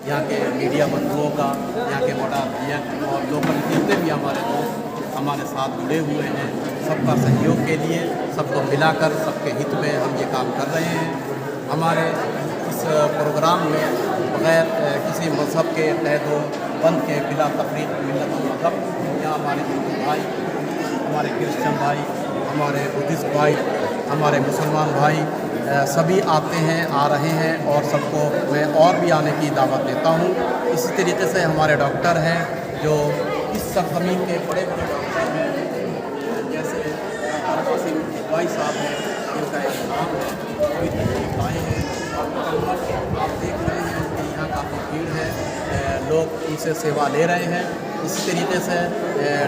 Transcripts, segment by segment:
यहाँ के मीडिया बंधुओं का, यहाँ के बड़ा और लोकल जितने भी हमारे दोस्त हमारे साथ जुड़े हुए हैं, सबका सहयोग के लिए, सबको मिलाकर सबके हित में हम ये काम कर रहे हैं। हमारे इस प्रोग्राम में बग़ैर किसी मज़हब के क़ैद बंद के बिला तफरीक मिलत मज़हब, यहाँ हमारे हिंदू भाई, हमारे क्रिश्चियन भाई, हमारे बुद्धिस्ट भाई, हमारे मुसलमान भाई सभी आते हैं, आ रहे हैं और सबको मैं और भी आने की दावत देता हूँ। इसी तरीके से हमारे डॉक्टर हैं जो इस सरज़मीन के बड़े बड़े डॉक्टर हैं, जैसे भाई साहब हैं, जिनका एक नाम है, अभी तक आए हैं और आप देख रहे हैं कि यहाँ काफ़ी भीड़ है, लोग उनसे सेवा ले रहे हैं। इसी तरीके से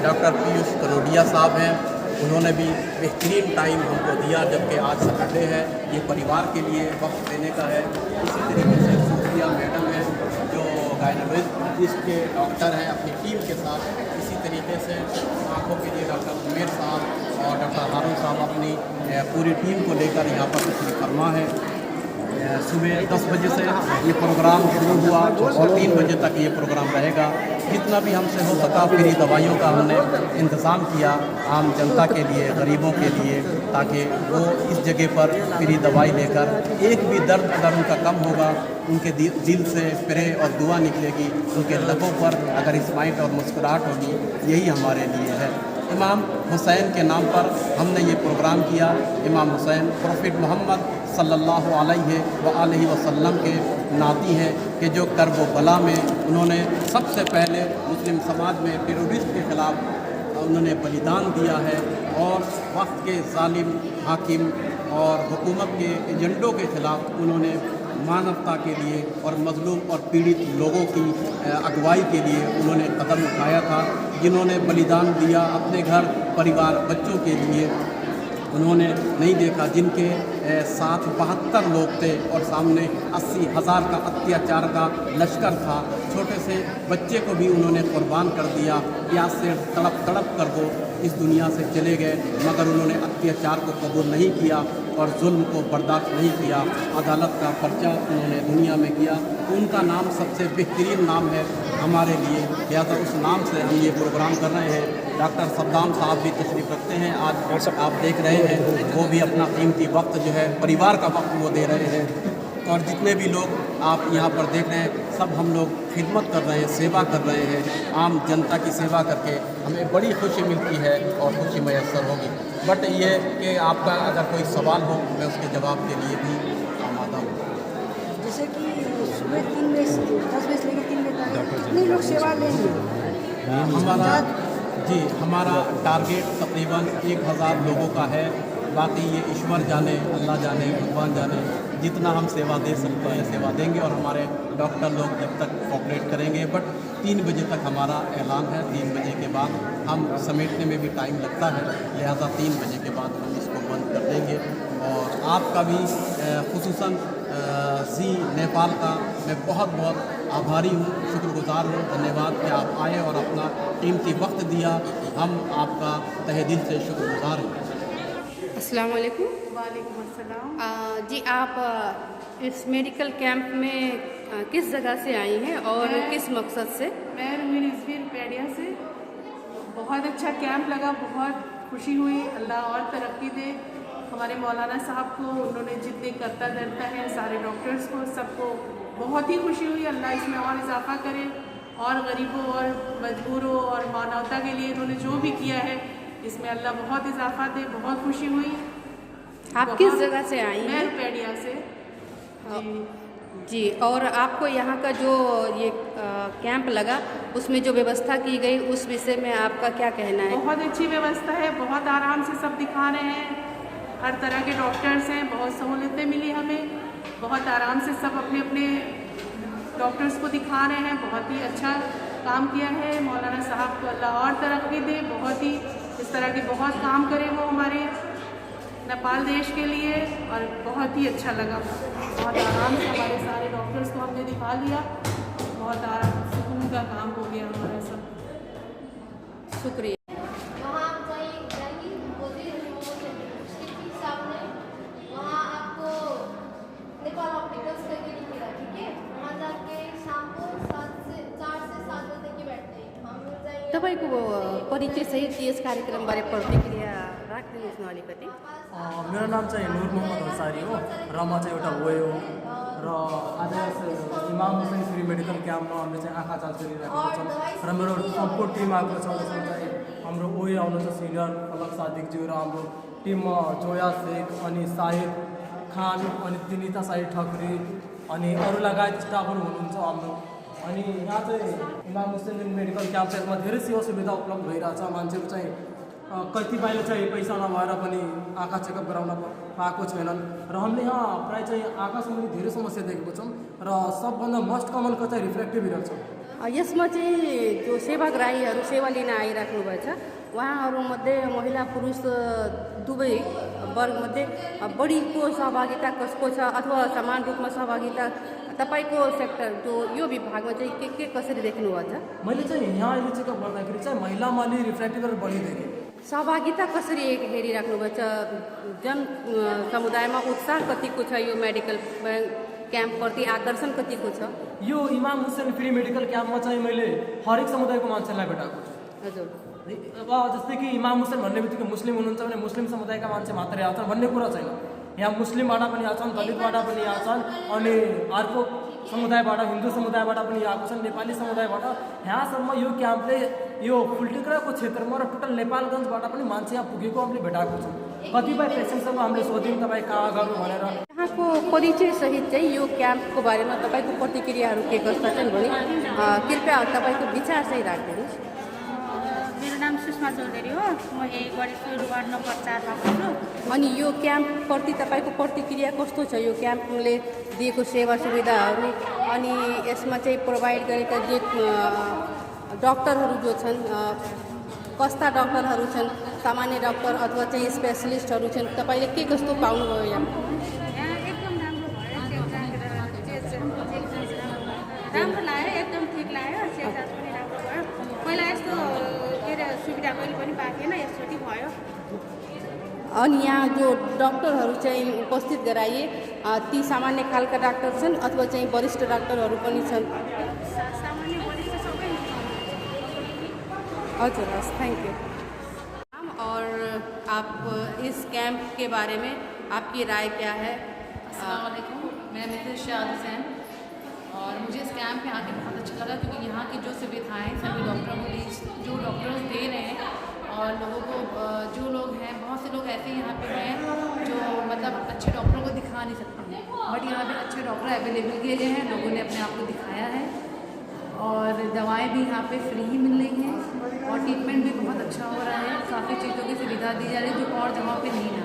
डॉक्टर पीयूष कनोडिया साहब हैं, उन्होंने भी बेहतरीन टाइम हमको दिया, जबकि आज सैटरडे है, ये परिवार के लिए वक्त देने का है। इसी तरीके से सूफिया मैडम है जो गायनोलॉजिस्ट के डॉक्टर हैं अपनी टीम के साथ। इसी तरीके से आँखों के लिए डॉक्टर उमेर साहब और डॉक्टर हारून साहब अपनी पूरी टीम को लेकर यहाँ पर तशरीफ़ फरमा है। सुबह 10 बजे से ये प्रोग्राम शुरू हुआ और 3 बजे तक ये प्रोग्राम रहेगा। जितना भी हमसे हो सका फ्री दवाइयों का हमने इंतज़ाम किया आम जनता के लिए, गरीबों के लिए, ताकि वो इस जगह पर फ्री दवाई लेकर एक भी दर्द अगर उनका कम होगा, उनके दिल से प्रे और दुआ निकलेगी, उनके लबों पर अगर स्माइल और मुस्कुराहट होगी, यही हमारे लिए है। इमाम हुसैन के नाम पर हमने ये प्रोग्राम किया। इमाम हुसैन प्रॉफिट मोहम्मद सल्लल्लाहु अलैहि वसल्लम के नाती हैं कि जो कर्ब बला में उन्होंने सबसे पहले मुस्लिम समाज में टेररिस्ट के ख़िलाफ़ उन्होंने बलिदान दिया है और वक्त के ज़ालिम हाकिम और हुकूमत के एजेंडों के ख़िलाफ़ उन्होंने मानवता के लिए और मज़लूम और पीड़ित लोगों की अगुवाई के लिए उन्होंने कदम उठाया था, जिन्होंने बलिदान दिया अपने घर परिवार बच्चों के लिए। उन्होंने नहीं देखा जिनके साथ 72 लोग थे और सामने 80,000 का अत्याचार का लश्कर था। छोटे से बच्चे को भी उन्होंने कुर्बान कर दिया, प्यास से तड़प तड़प कर वो इस दुनिया से चले गए, मगर उन्होंने अत्याचार को कबूल नहीं किया और जुल्म को बर्दाश्त नहीं किया। अदालत का पर्चा उन्होंने दुनिया में किया। उनका नाम सबसे बेहतरीन नाम है हमारे लिए, लिहाजा उस नाम से हम ये प्रोग्राम कर रहे हैं। डॉक्टर सद्दाम साहब भी तशरीफ़ रखते हैं, आज आप देख रहे हैं, वो भी अपना कीमती वक्त जो है परिवार का वक्त वो दे रहे हैं। और जितने भी लोग आप यहाँ पर देख रहे हैं, सब हम लोग खिदमत कर रहे हैं, सेवा कर रहे हैं। आम जनता की सेवा करके हमें बड़ी खुशी मिलती है और खुशी मैसर होगी। बट ये कि आपका अगर कोई सवाल हो, मैं उसके जवाब के लिए भी आमादा हूँ। जैसे कि सुबह 3 बजे से 10 बजे से लेकर 3 बजे तक कितने लोग सेवा लेंगे? हमारा टारगेट तकरीबन 1000 लोगों का है। बाकी ये ईश्वर जाने, अल्लाह जाने, भगवान जाने, जितना हम सेवा दे सकते हैं सेवा देंगे और हमारे डॉक्टर लोग जब तक कोऑपरेट करेंगे। बट 3 बजे तक हमारा ऐलान है, 3 बजे के बाद हम समेटने में भी टाइम लगता है, लिहाजा 3 बजे के बाद हम इसको बंद कर देंगे। और आपका भी खुसूसन जी नेपाल का मैं बहुत बहुत आभारी हूँ, शुक्रगुजार हूँ, धन्यवाद कि आप आए और अपना कीमती वक्त दिया। हम आपका तहे दिल से शुक्रगुजार हैं। अस्सलाम वालेकुम। वालेकुम अस्सलाम। जी आप इस मेडिकल कैंप में किस जगह से आई हैं और किस मकसद से? मैं रिजवीर पेड़िया से। बहुत अच्छा कैंप लगा, बहुत खुशी हुई। अल्लाह और तरक्की दे हमारे मौलाना साहब को, उन्होंने जितने करता धरता है सारे डॉक्टर्स को, सबको बहुत ही खुशी हुई। अल्लाह इसमें और इजाफा करे और गरीबों और मजबूरों और मानवता के लिए इन्होंने जो भी किया है इसमें अल्लाह बहुत इजाफा दे। बहुत खुशी हुई। आप किस जगह से आई हैं? मैं रुपेडिया से। जी, और आपको यहाँ का जो ये कैंप लगा उसमें जो व्यवस्था की गई उस विषय में आपका क्या कहना है? बहुत अच्छी व्यवस्था है, बहुत आराम से सब दिखा रहे हैं, हर तरह के डॉक्टर्स हैं, बहुत सहूलतें मिली हमें, बहुत आराम से सब अपने अपने डॉक्टर्स को दिखा रहे हैं। बहुत ही अच्छा काम किया है। मौलाना साहब को अल्लाह और तरक्की दे, बहुत ही इस तरह के बहुत काम करे वो हमारे नेपाल देश के लिए। और बहुत ही अच्छा लगा, बहुत आराम से हमारे सारे डॉक्टर्स को हमने दिखा लिया, बहुत आराम सुकून का काम हो गया हमारा सब। शुक्रिया। नेपाल ऑप्टिकल्स करके लिखेगा, ठीक है? वहाँ जाके शाम को तपाईँको परिचय सहित यस कार्यक्रमबारे प्रतिक्रिया राखिदिनुहोस् न अलिकति। मेरो नाम चाहिँ नूर मोहम्मद अंसारी हो र म चाहिँ एउटा ओए हो र आज इमाम हुसैन फ्री मेडिकल क्याम्पमा हामीले चाहिँ आँखा जाँच गरिरहेको छौँ र मेरो सपोर्ट टिम आएको छ। जसमा चाहिँ हाम्रो ओए आउनुहुन्छ सिनियर फलक सादिकज्यू र हाम्रो टिममा जोया शेख अनि साहिद खान अनि दिनिता साहिद ठक्री अनि अरू लगायत स्टाफहरू हुनुहुन्छ हाम्रो। अनि यहाँ चाहिँ इमाम हुसैन मेडिकल क्याम्प चाहिँ यसमा धेरै सेवा सुविधा उपलब्ध भइरहेछ। मान्छेहरू चाहिँ कतिपयले चाहिँ पैसा नभएर पनि आँखा चेकअप गराउन पाएको छैनन् र हामीले यहाँ प्रायः चाहिँ आँखा सम्बन्धी धेरै समस्या देखेको छौँ र सबभन्दा मोस्ट कमनको चाहिँ रिफ्लेक्टिभ मिरर छ। यसमा चाहिँ जो सेवाग्राहीहरू सेवा लिन आइराख्नु भएछ उहाँहरूमध्ये महिला पुरुष दुवै वर्गमध्ये बढीको सहभागिता कसको छ अथवा समान रूपमा सहभागिता तपाईँको सेक्टर जो यो विभागमा चाहिँ के कसरी देख्नुभएको छ? मैले चाहिँ यहाँ अहिले चेकअप गर्दाखेरि चाहिँ महिलामा अलि रिफ्लेक्टिभ बढी देखेँ। सहभागिता कसरी हेरिराख्नु भएको छ? जन समुदायमा उत्साह कतिको छ? यो मेडिकल क्याम्पप्रति आकर्षण कतिको छ? यो इमाम हुसैन फ्री मेडिकल क्याम्पमा चाहिँ मैले हरेक समुदायको मान्छेलाई भेटाएको छु। हजुर, अब जस्तै कि इमाम हुसैन भन्ने बित्तिकै मुस्लिम हुनुहुन्छ भने मुस्लिम समुदायका मान्छे मात्रै आउँछन् भन्ने कुरा छैन। यहाँ मुस्लिमबाट पनि आउँछन्, दलितबाट पनि आउँछन् अनि अर्को समुदायबाट हिन्दू समुदायबाट पनि आएको छन्, नेपाली समुदायबाट। यहाँसम्म यो क्याम्पले यो फुलटिक्राको क्षेत्रमा र टोटल नेपालगञ्जबाट पनि मान्छे यहाँ पुगेको हामीले भेटाएको छौँ। कतिपय पेसेन्टसँग हामीले सोध्यौँ तपाईँ कहाँ गर्नु भनेर। यहाँको परिचय सहित चाहिँ यो क्याम्पको बारेमा तपाईँको प्रतिक्रियाहरू के कस्ता छन् भने कृपया तपाईँको विचार चाहिँ राखिदिनुहोस्। मेरो नाम सुषमा चौधरी हो, म यही गढेश्वर वार्ड नम्बर 4 मा बस्छु। अनि यो क्याम्पप्रति तपाईँको प्रतिक्रिया कस्तो छ? यो क्याम्पले दिएको सेवा सुविधाहरू अनि यसमा चाहिँ प्रोभाइड गरेका जे डक्टरहरू जो छन् कस्ता डक्टरहरू छन्, सामान्य डक्टर अथवा चाहिँ स्पेसलिस्टहरू छन्, तपाईँले के कस्तो पाउनुभयो यहाँ? एकदम राम्रो भयो, राम्रो लाग्यो, एकदम ठिक लाग्यो। चेकजाँच पनि राम्रो भयो। पहिला यस्तो के अरे सुविधा कहिले पनि पाएको थिएन, यसचोटि भयो। अनि यहाँ जो डक्टरहरू चाहिँ उपस्थित गराइए ती सामान्य खालका डाक्टर छन् अथवा चाहिँ वरिष्ठ डाक्टरहरू पनि छन्? सामान्य वरिष्ठ सबै। हजुर, हस्, थैंक यू। और आप इस कैंप के बारे में आपकी राय क्या है? अस्सलाम वालेकुम, मैं मिसेस शाद हुसैन और मुझे इस कैंप में आके बहुत अच्छा लगा क्योंकि यहाँ की जो सुविधाएं सभी डॉक्टरों को जो डॉक्टर्स दे रहे हैं और लोगों को जो लोग हैं बहुत से लोग ऐसे यहाँ पे हैं जो मतलब अच्छे डॉक्टरों को दिखा नहीं सकते हैं, बट यहाँ पे अच्छे डॉक्टर अवेलेबल किए गए हैं, लोगों ने अपने आप को दिखाया है और दवाएं भी यहाँ पे फ्री ही मिल रही हैं और ट्रीटमेंट भी बहुत अच्छा हो रहा है। काफ़ी चीज़ों की सुविधा दी जा रही है जो और जगहों पे नहीं है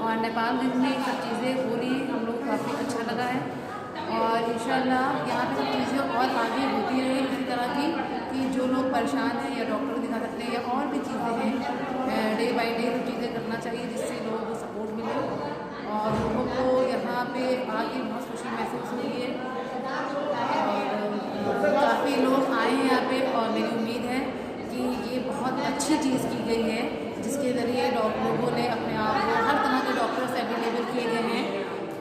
और नेपाल में ये सब चीज़ें हो रही हैं, हम लोग काफ़ी अच्छा लगा है और इंशाल्लाह यहाँ पे सब चीज़ें और आगे होती रहे इसी तरह की कि जो लोग परेशान हैं या डॉक्टर को दिखा सकते हैं या और भी चीज़ें हैं, डे बाई डे वो चीज़ें करना चाहिए जिससे लोगों को सपोर्ट मिले और लोगों को यहाँ पे आके बहुत खुशी महसूस हुई है और काफ़ी लोग आए हैं यहाँ पे और मेरी उम्मीद है कि ये बहुत अच्छी चीज़ की गई है जिसके ज़रिए लोगों ने अपने आप को हर तरह के डॉक्टर्स अवेलेबल किए गए हैं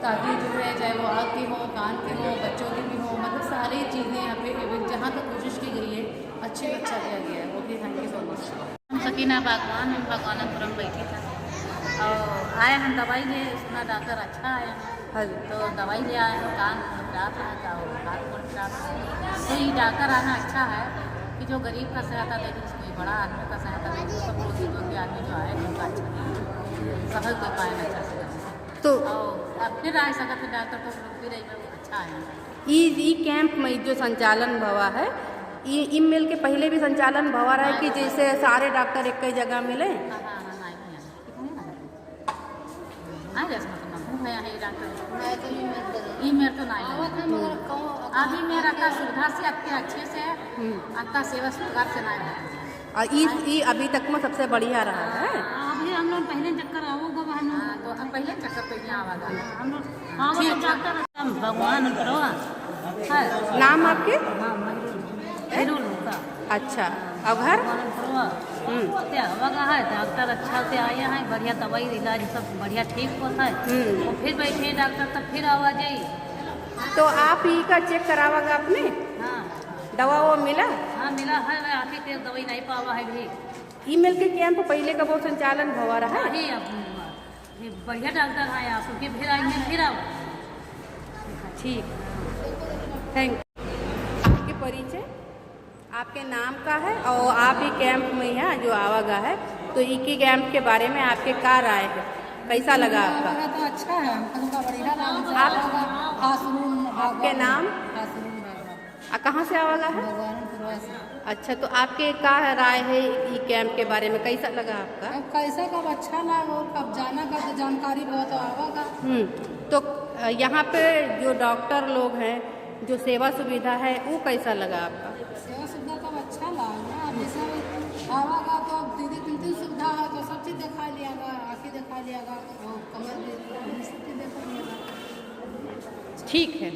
ताकि जो है चाहे वो आँख के हों, कान के हों, बच्चों के भी हों, मतलब सारी चीज़ें यहाँ पे जहाँ तक कोशिश की गई है अच्छे अच्छा किया गया है। Okay, thank you so much. हम सकीना बागवान, हम बागवानपुरम बैठी था और आए हम दवाई ले, सुना डॉक्टर अच्छा आया तो दवाई ले आए हैं, कान खराब है और हाथ खराब है। तो ये डॉक्टर आना अच्छा है कि जो गरीब का सहायता दे दूँ, कोई बड़ा आदमी का सहायता दे दूँ, सब रोजी रोटी आदमी जो आए उनका अच्छा सफल कोई पाए अच्छा से तो अब फिर आए सकते थे डॉक्टर तो फिर अच्छा आया। ई कैंप में जो संचालन भवा है ई मेल के पहले भी संचालन भवा रहा है कि जैसे सारे डॉक्टर एक ही जगह मिले? ईमेल तो नहीं अभी मेरा का सुविधा से आपके अच्छे से आपका सेवा सुधार से नहीं ई अभी तक में सबसे बढ़िया रहा है। अभी हम लोग पहले चक्कर आओगे तो हम पहले चक्कर तो यहाँ आवागा हम लोग भगवान नाम आपके? अच्छा, अब घर है डॉक्टर अच्छा से आए हैं, बढ़िया दवाई इलाज सब बढ़िया ठीक होता है तो फिर बैठे डॉक्टर तक फिर आवा जाइए। तो आप ही का चेक करावागा आपने? हाँ, दवा वो मिला? हाँ मिला है, मैं आके के दवाई नहीं पावा है भी। ईमेल के कैंप पहले का बहुत संचालन भवा रहा है। नहीं, अब ये बढ़िया डॉक्टर है यहाँ सुनके फिर आएंगे फिर आओ। ठीक, थैंक यू। आपके परिचय, आपके नाम का है और आप ही कैंप में यहाँ जो आवागा है, तो इसी कैंप के बारे में आपके क्या राय है, कैसा लगा आपका? तो अच्छा है, हमको बढ़िया लगा। आपके नाम कहाँ से आवागा है? अच्छा, तो आपके क्या राय है ई कैंप के बारे में, कैसा लगा आपका? अब कैसा कब अच्छा लगा, कब जाना का तो जानकारी बहुत आवागा। तो यहाँ पे जो डॉक्टर लोग हैं, जो सेवा सुविधा है, वो कैसा लगा आपका? सेवा सुविधा कब अच्छा लगा, जैसे आवागा तो अब दीदी तीन सुविधा है तो सब चीज़ दिखा लियागा, आँखें दिखा लियागा और कमर भी सब चीज़ दिखा लियागा। ठीक है,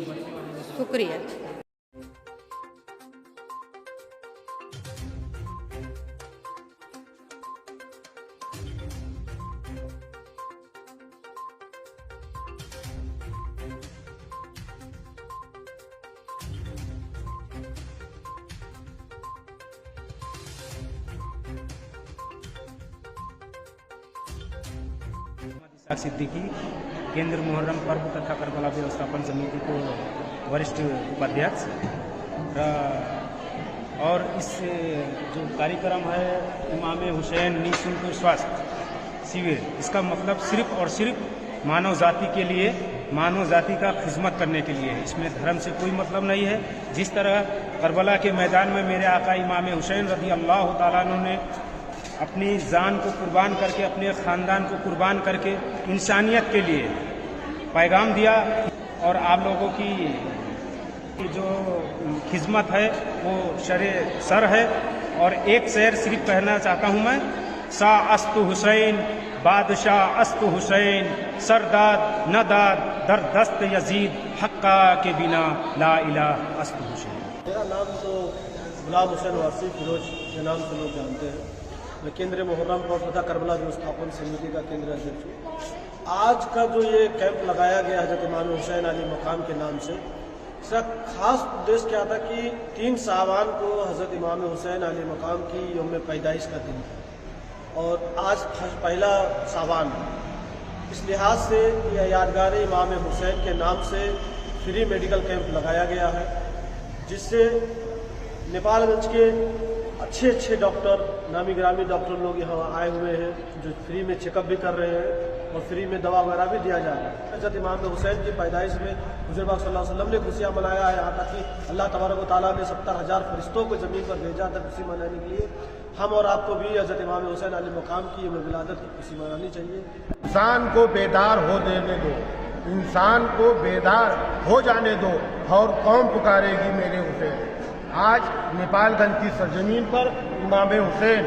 शुक्रिया। सिद्दीकी केंद्र मुहर्रम पर्व तथा करबला व्यवस्थापन समिति को वरिष्ठ उपाध्यक्ष और इस जो कार्यक्रम है इमाम हुसैन निःशुल्क स्वास्थ्य शिविर, इसका मतलब सिर्फ और सिर्फ मानव जाति के लिए, मानव जाति का खिदमत करने के लिए है। इसमें धर्म से कोई मतलब नहीं है। जिस तरह करबला के मैदान में मेरे आका इमाम हुसैन रज़ी अल्लाह तआला अन्हु ने अपनी जान को कुर्बान करके, अपने ख़ानदान को कुर्बान करके इंसानियत के लिए पैगाम दिया, और आप लोगों की जो खिदमत है वो सर है। और एक शेर सिर्फ कहना चाहता हूँ मैं, सा अस्तु हुसैन बादशाह अस्तु हुसैन, सरदाद नदाद दरदस्त यजीद, हक्का के बिना ला इलाह अस्तु हुसैन। मेरा नाम तो गुलाम हुसैन वासी फिरोज के नाम से लोग जानते हैं। मैं केंद्रीय मुहर्रम पर्व तथा करबला व्यवस्थापन समिति का केंद्रीय अध्यक्ष हूँ। आज का जो ये कैंप लगाया गया हज़रत इमाम हुसैन अली मकाम के नाम से, इसका खास उद्देश्य क्या था कि 3 सावन को हज़रत इमाम हुसैन अली मकाम की यौम पैदाइश का दिन था और आज पहला सावन, इस लिहाज से यह यादगार इमाम हुसैन के नाम से फ्री मेडिकल कैंप लगाया गया है, जिससे नेपालगंज के अच्छे डॉक्टर, नामी ग्रामी डॉक्टर लोग यहाँ आए हुए हैं, जो फ्री में चेकअप भी कर रहे हैं और फ्री में दवा वगैरह भी दिया जा रहा है। हज़रत इमाम हुसैन की पैदाइश में हुज़ूर पाक सल्लल्लाहु अलैहि वसल्लम ने खुशियाँ मनाया है, यहाँ तक कि अल्लाह तबारक व तआला ने 70,000 फरिश्तों को ज़मीन पर भेजा था खुशी मनाने के लिए। हम और आपको भी हज़रत इमाम हुसैन अली मकाम की विलादत की खुशी मनानी चाहिए। इंसान को बेदार हो देने दो, इंसान को बेदार हो जाने दो, और कौम पुकारेगी मेरे हुसैन। आज नेपालगंज की सरजमीन पर इमाम हुसैन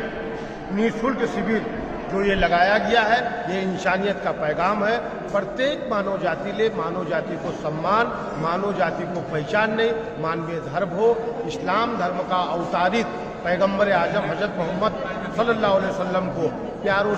निःशुल्क शिविर जो ये लगाया गया है, ये इंसानियत का पैगाम है। प्रत्येक मानव जाति ले मानव जाति को सम्मान, मानव जाति को पहचानने, मानवीय धर्म हो। इस्लाम धर्म का अवतारित पैगंबर आजम हजरत मोहम्मद सल्लल्लाहु अलैहि वसल्लम को प्यारो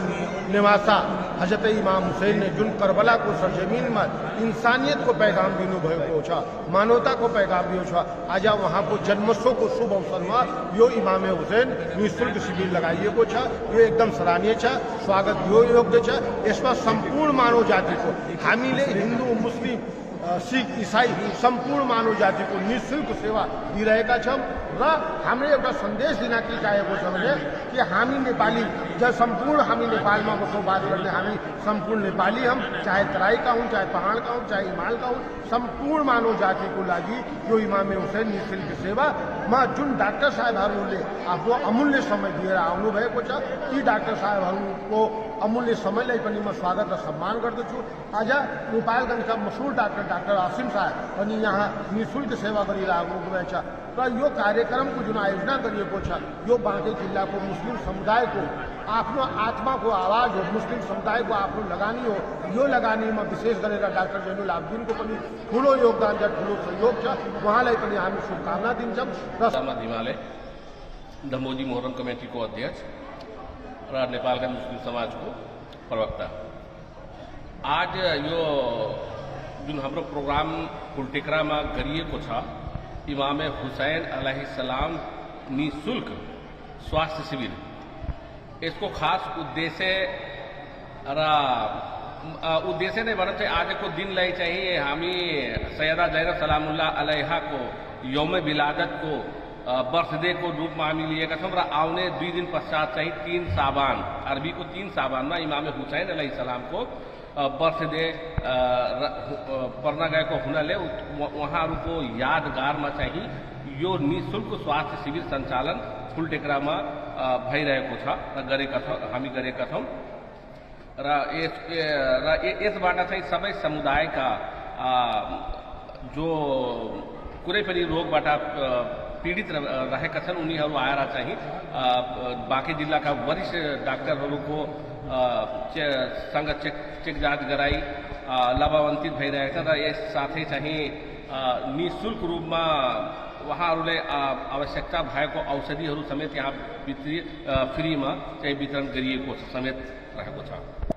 निवासा हजरत इमाम हुसैन ने जुन करबला को सरजमीन में इंसानियत को पैगाम दिनु भएको छ, मानवता को पैगाम दियो छ। आज वहाँ को जन्मोत्सव को शुभ अवसर में यो इमाम हुसैन निःशुल्क शिविर लगाइएको छ। यो एकदम सराहनीय छ, स्वागत योग्य छ। यसमा सम्पूर्ण मानव जाति को, हामीले हिन्दू मुस्लिम सिख इसाई सम्पूर्ण मानव जाति को निःशुल्क सेवा दिइरहेका छौँ। र हामीले एउटा सन्देश दिन के चाहेको छ भने कि हामी नेपाली, जब सम्पूर्ण हामी नेपालमा बसोबास गर्ने हामी सम्पूर्ण नेपाली हम, चाहे तराईका हुन्, चाहे पहाडका हुन्, चाहे हिमालका हुन्, सम्पूर्ण मानव जातिको लागि यो इमाम हुसैन निःशुल्क सेवामा जुन डाक्टर साहेबहरूले आफ्नो अमूल्य समय दिएर आउनुभएको छ, ती डाक्टर साहेबहरूको अमूल्य समयलाई पनि म स्वागत र सम्मान गर्दछु। आज नेपालगञ्जका मशहुर डाक्टर आसिम साहब पनि यहाँ निःशुल्क सेवा गरिराख्नु भएको छ। र यो कार्यक्रमको जुन आयोजना गरिएको छ, यो बाँके जिल्लाको मुस्लिम समुदायको आफ्नो आत्माको आवाज हो, मुस्लिम समुदायको आफ्नो लगानी हो। यो लगानीमा विशेष गरेर डाक्टर जैनुल आब्दिनको पनि ठुलो योगदान छ, ठुलो सहयोग छ। उहाँलाई पनि हामी शुभकामना दिन्छौँ। हिमालय दमोजी मोहर्रम कमेटी को अध्यक्ष र नेपालगञ्ज मुस्लिम समाज को प्रवक्ता। आज यो जुन हाम्रो प्रोग्राम फुलटेकरामा गरिएको छ, इमाम हुसैन अलैहिस्सलाम निःशुल्क स्वास्थ्य शिविर, इसको खास उद्देश्य ने बनत आज को दिन लय चाहिए हमी सैयदा ज़ैनब सलामुल्लाह अलैहा को यौम विलादत को बर्थडे को रूप में हमी लिए कसम आवने 2 दिन पश्चात चाहिए 3 साबान अरबी को 3 साबान में इमाम हुसैन अलैहिस्सलाम को बर्थडे पढ़ना गए को हुनर ले वहाँ को यादगार में चाहिए यो निःशुल्क स्वास्थ्य शिविर संचालन फुल टेकरा में भई रहेको छ हामी गरेका छौँ र यसबाट चाहिँ सबै समुदायका जो कुनै पनि रोगबाट पीडित रहेका छन् उनीहरू आएर चाहिँ बाँकी जिल्लाका वरिष्ठ डाक्टरहरूको सँग चेक जाँच गराई लाभान्वित भइरहेका छन् र यस साथै चाहिँ निःशुल्क रूपमा उहाँहरूले आवश्यकता भएको औषधिहरू समेत यहाँ फ्रीमा चाहिँ वितरण गरिएको समेत रहेको छ।